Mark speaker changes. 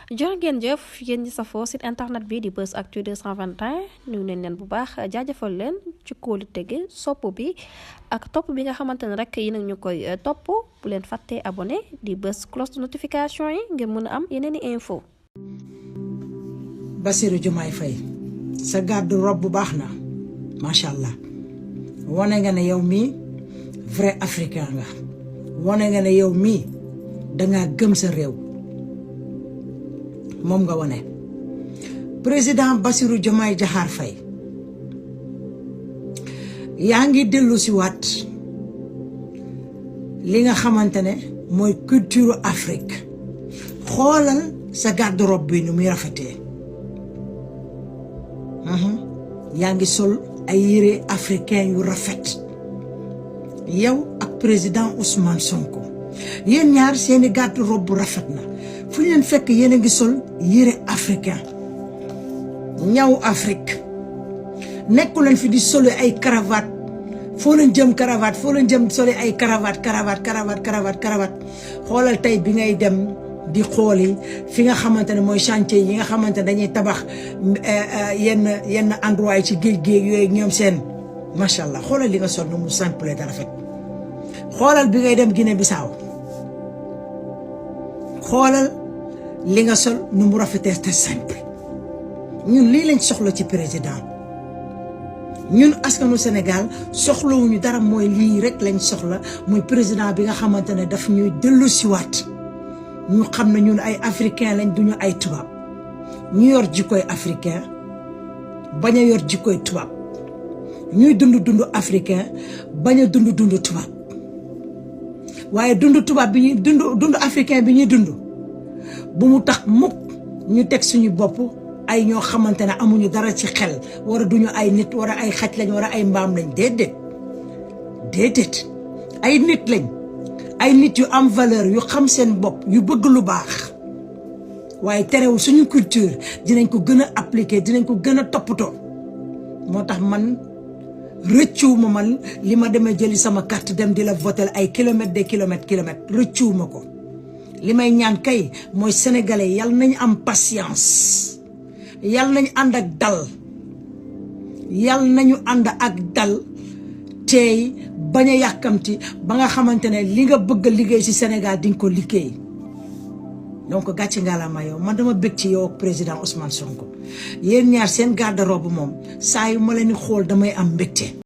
Speaker 1: jërë ngeen jëf yéen ñi safoo site internet bi di Buzz Actu 221 nuyu nañ leen bu baax jaajëfal leen ci kóolu tege sopp bi ak topp bi nga xamante ne rek yi nag ñu koy topp bu leen fàttee abonné di bës cloche de notification yi ngir mën a am yeneen i info.
Speaker 2: Bassirou Diomaye Faye sa garde-robe bu baax na macha allah wane nga ne yow mii vrai africain nga wane nga ne yow mii dangaa gëm sa réew moom nga wane président Bassirou Diomaye Diakhar Faye yaa ngi dellu si waat li nga xamante ne mooy culture Afrique xoolal sa garde-robe bi nu muy rafetee yaa ngi sol ay yére africain yu rafet yow ak président Ousmane Sonko yéen ñaar seeni garde-robe bu rafet na fu ñu leen fekk yéen a ngi sol yére africain ñaw Afrique nekku leen fi di solo ay cravate foo leen jëm cravate foo leen jëm solo ay cravate xoolal tey bi ngay dem di xooli fi nga xamante ne mooy chantier yi nga xamante ne dañuy tabax yenn endroit yi ci géej yooyu ñoom seen macha allah xoolal li nga sol nu mu simple te rafet xoolal bi ngay dem Guinée Bissau xoolal li nga sol nu mu rafetee te simple ñun lii lañ soxla ci président ñun askanu Sénégal soxlawuñu dara mooy lii rek lañ soxla muy président bi nga xamante ne daf ñuy dellu siwaat ñu xam ne ñun ay africain lañ duñu ay tubaab ñu yor jikkoy africain bañ a yor jikkoy tubaab ñuy dund africain bañ a dund tubaab waaye dund tubaab bi ñuy dund africain bi ñuy dund bu mu tax mukk ñu teg suñu bopp ay ñoo xamante ne amuñu dara ci xel wara duñu ay nit wara ay xaj lañ wara ay mbaam lañ déedéet ay nit lañ ay nit yu am valeur yu xam seen bopp yu bëgg lu baax waaye terewul suñu culture dinañ ko gën a appliquer dinañ ko gën a toppatoo moo tax man rëccuwuma man li ma demee jëli sama carte dem di la voter ay kilomètres des kilomètres rëccuwuma ko li may ñaan kay mooy sénégalais yal nañ am patience yal nañ ànd ak dal yal nañu ànd ak dal tey bañ a yàkkamti ba nga xamante ne li nga bëgg a liggéey ci Sénégal di nga ko liggéey donc gàcce ngalaama yow man dama bëgg ci yow ak président Ousmane Sonko yéen ñaar seen garde-robe moom saa yu ma leen di xool damay am mbégte.